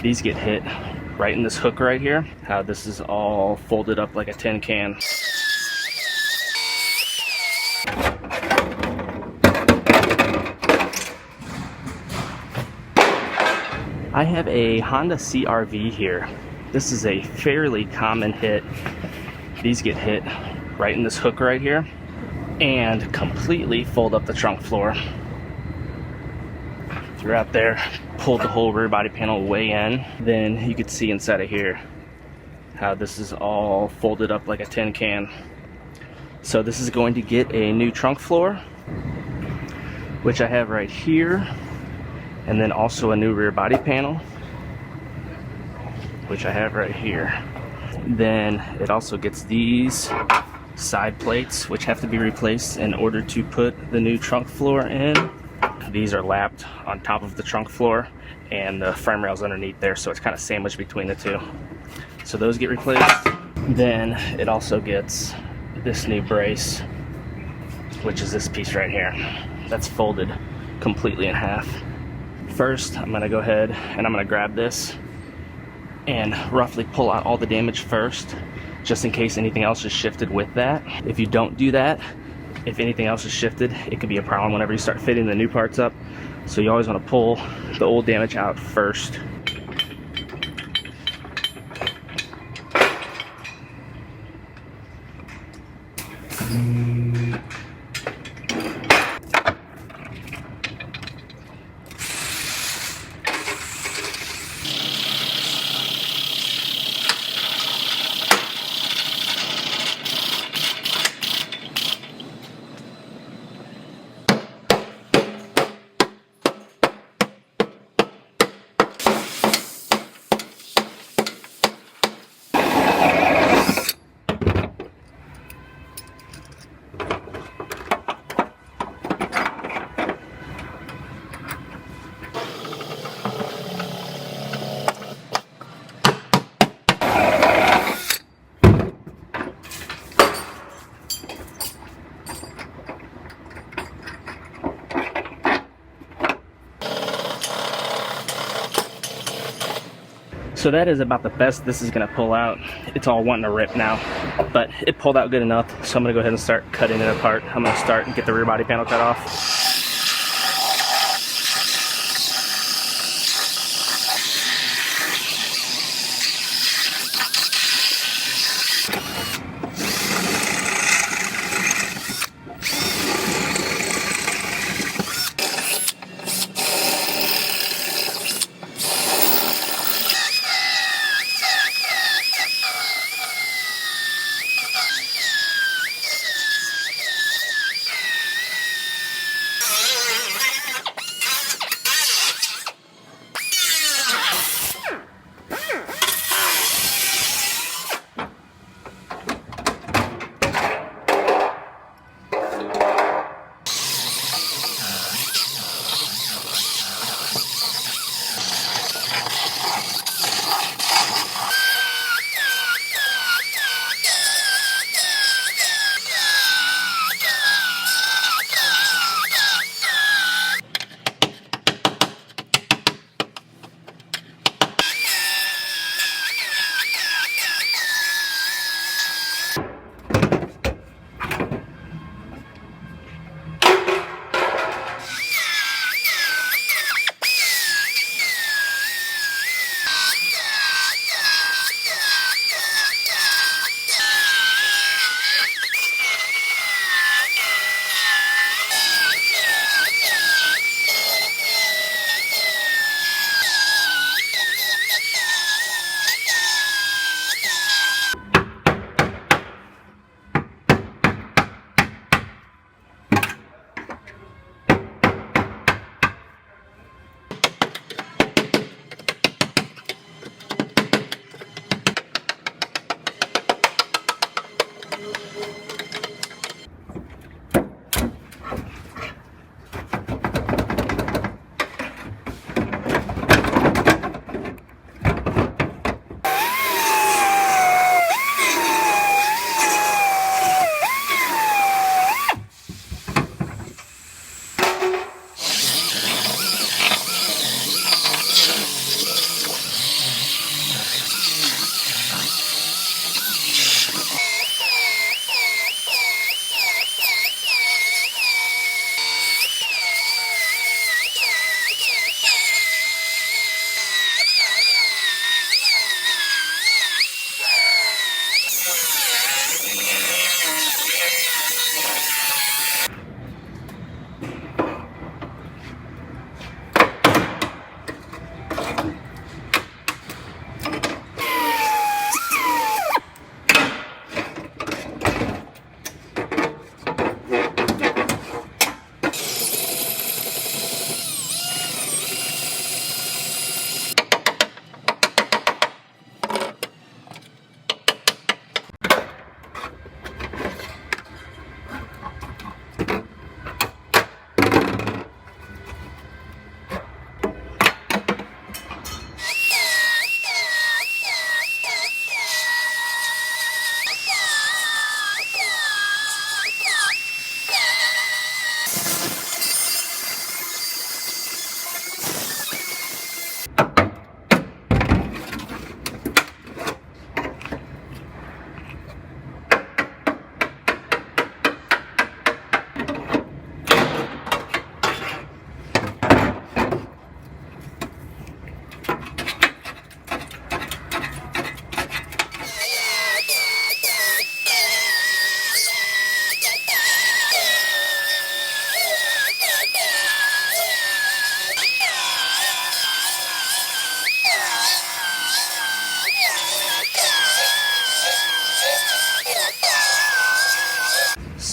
These get hit right in this hook right here. How this is all folded up like a tin can. I have a Honda CRV here. This is a fairly common hit. These get hit right in this hook right here and completely fold up the trunk floor. Through out there, pulled the whole rear body panel way in. Then you could see inside of here how this is all folded up like a tin can. So this is going to get a new trunk floor, which I have right here, and then also a new rear body panel, which I have right here. Then it also gets these side plates, which have to be replaced in order to put the new trunk floor in. These are lapped on top of the trunk floor, and the frame rail's underneath there, so it's kind of sandwiched between the two. So those get replaced. Then it also gets this new brace, which is this piece right here. That's folded completely in half. First, I'm gonna go ahead and I'm gonna grab this and roughly pull out all the damage first, just in case anything else is shifted with that. If you don't do that, if anything else is shifted, it could be a problem whenever you start fitting the new parts up. So you always want to pull the old damage out first. So that is about the best this is gonna pull out. It's all wanting to rip now, but it pulled out good enough. So I'm gonna go ahead and start cutting it apart. I'm gonna start and get the rear body panel cut off.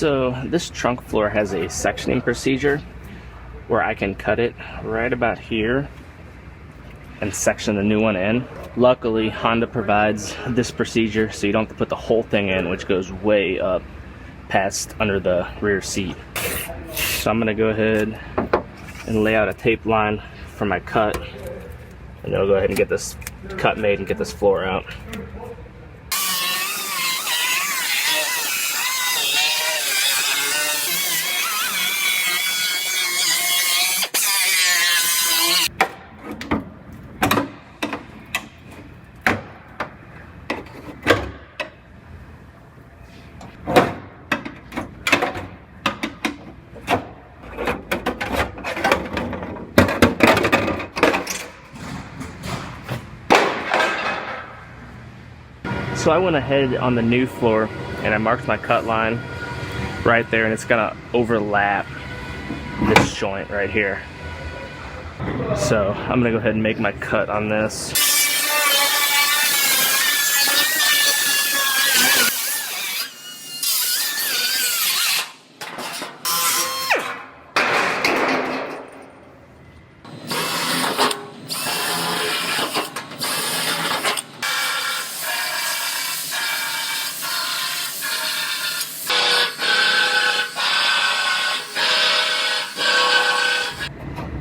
So this trunk floor has a sectioning procedure where I can cut it right about here and section the new one in. Luckily, Honda provides this procedure so you don't have to put the whole thing in, which goes way up past under the rear seat. So I'm gonna go ahead and lay out a tape line for my cut, and then I'll go ahead and get this cut made and get this floor out. So I went ahead on the new floor and I marked my cut line right there, and it's gonna overlap this joint right here. So I'm gonna go ahead and make my cut on this.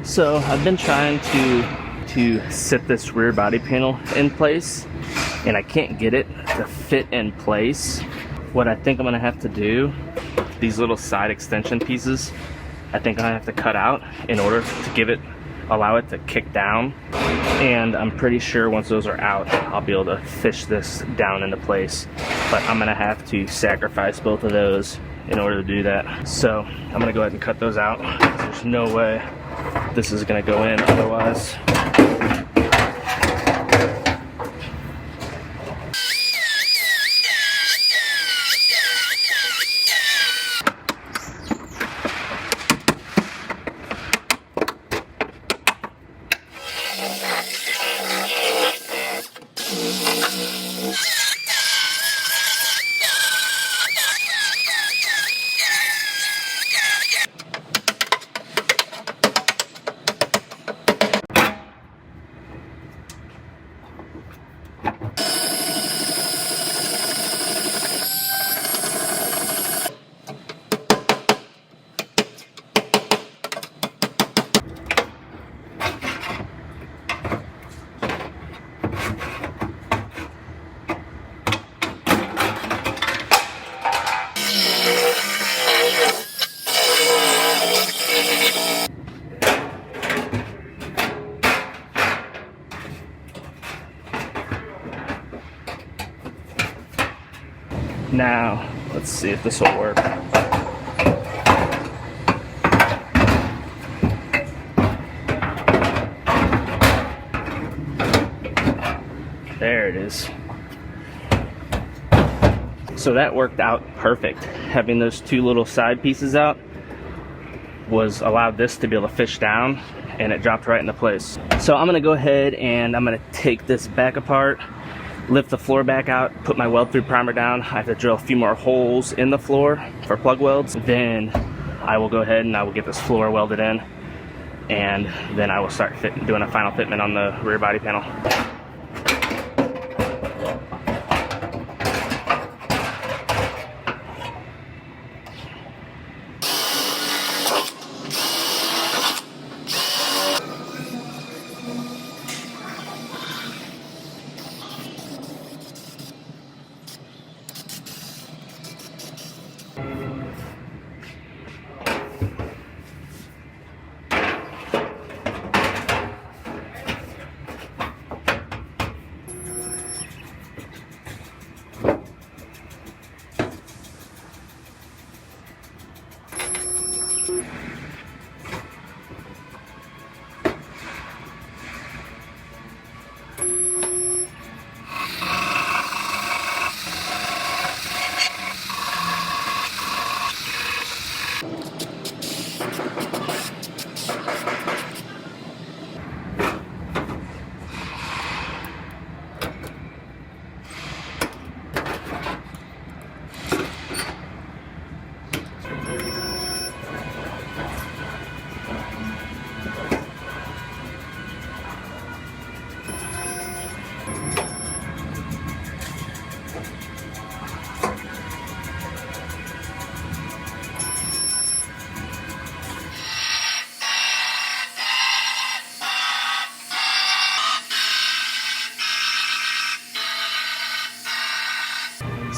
So I've been trying to sit this rear body panel in place, and I can't get it to fit in place. What I think I'm gonna have to do, these little side extension pieces, I think I have to cut out in order to allow it to kick down. And I'm pretty sure once those are out, I'll be able to fish this down into place. But I'm gonna have to sacrifice both of those in order to do that. So I'm gonna go ahead and cut those out. There's no way this is gonna go in otherwise. Now, let's see if this will work. There it is. So that worked out perfect. Having those two little side pieces out allowed this to be able to fish down, and it dropped right into place. So I'm gonna go ahead and I'm gonna take this back apart, lift the floor back out, put my weld through primer down. I have to drill a few more holes in the floor for plug welds. Then I will go ahead and I will get this floor welded in, and then I will start doing a final fitment on the rear body panel.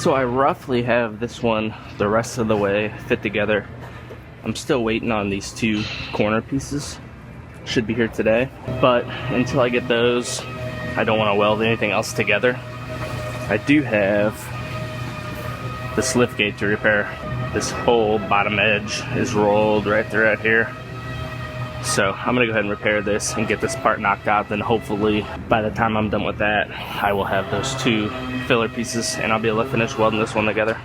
So I roughly have this one the rest of the way fit together. I'm still waiting on these two corner pieces. Should be here today, but until I get those, I don't want to weld anything else together. I do have this lift gate to repair. This whole bottom edge is rolled right there at here. So I'm gonna go ahead and repair this and get this part knocked out. Then hopefully by the time I'm done with that, I will have those two filler pieces and I'll be able to finish welding this one together.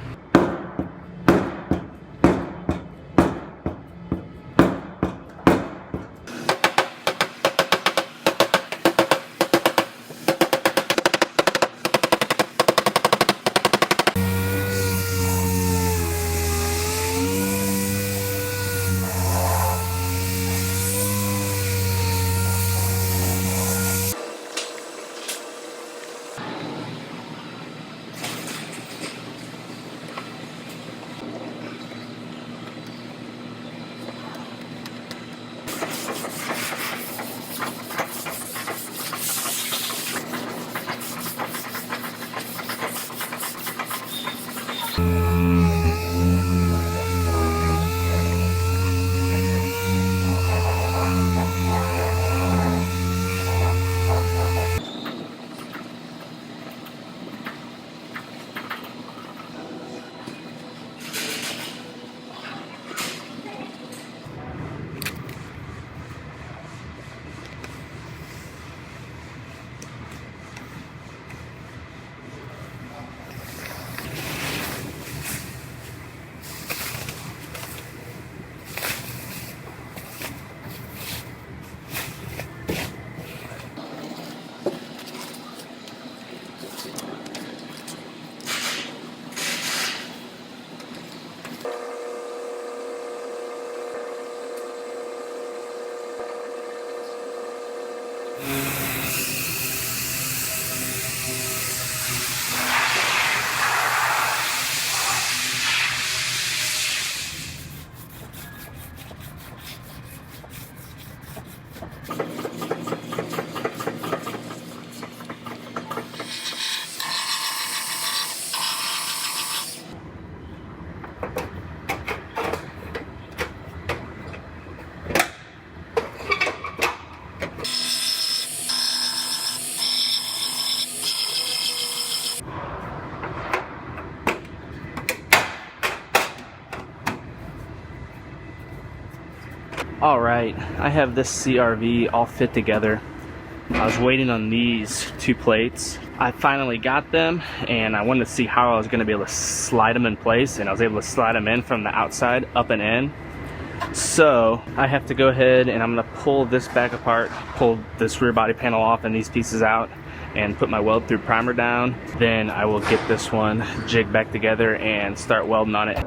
Alright, I have this CRV all fit together. I was waiting on these two plates. I finally got them and I wanted to see how I was going to be able to slide them in place, and I was able to slide them in from the outside up and in. So I have to go ahead and I'm going to pull this back apart, pull this rear body panel off and these pieces out, and put my weld through primer down. Then I will get this one jigged back together and start welding on it.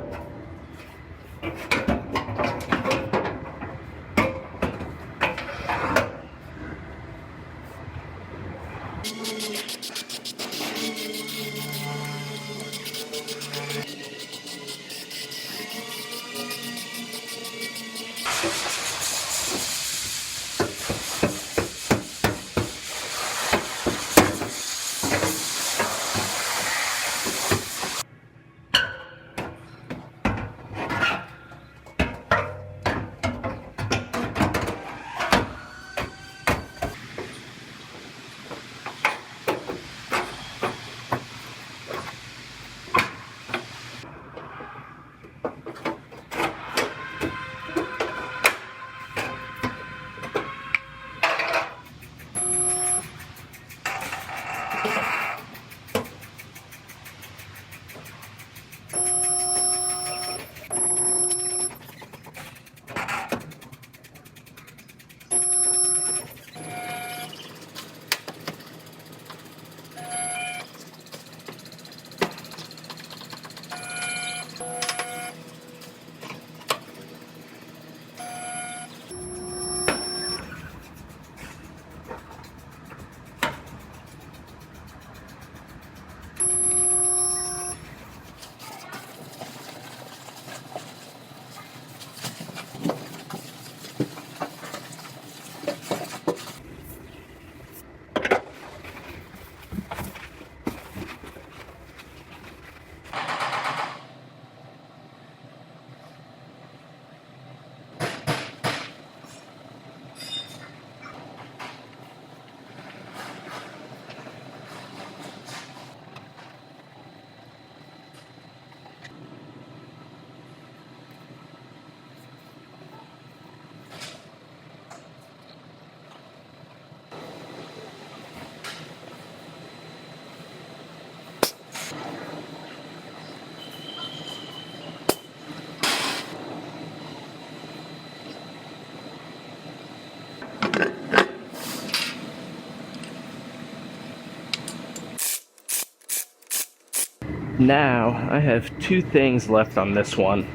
Now I have two things left on this one.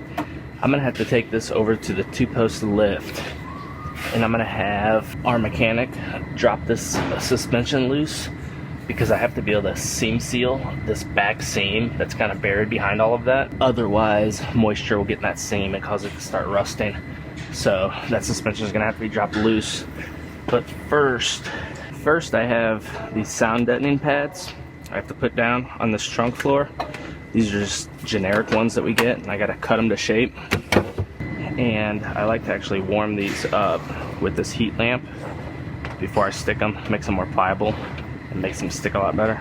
I'm gonna have to take this over to the 2-post lift, and I'm gonna have our mechanic drop this suspension loose, because I have to be able to seam seal this back seam that's kind of buried behind all of that. Otherwise, moisture will get in that seam and cause it to start rusting. So that suspension is gonna have to be dropped loose. But first I have these sound deadening pads I have to put down on this trunk floor. These are just generic ones that we get, and I gotta cut them to shape. And I like to actually warm these up with this heat lamp before I stick them. Makes them more pliable and makes them stick a lot better.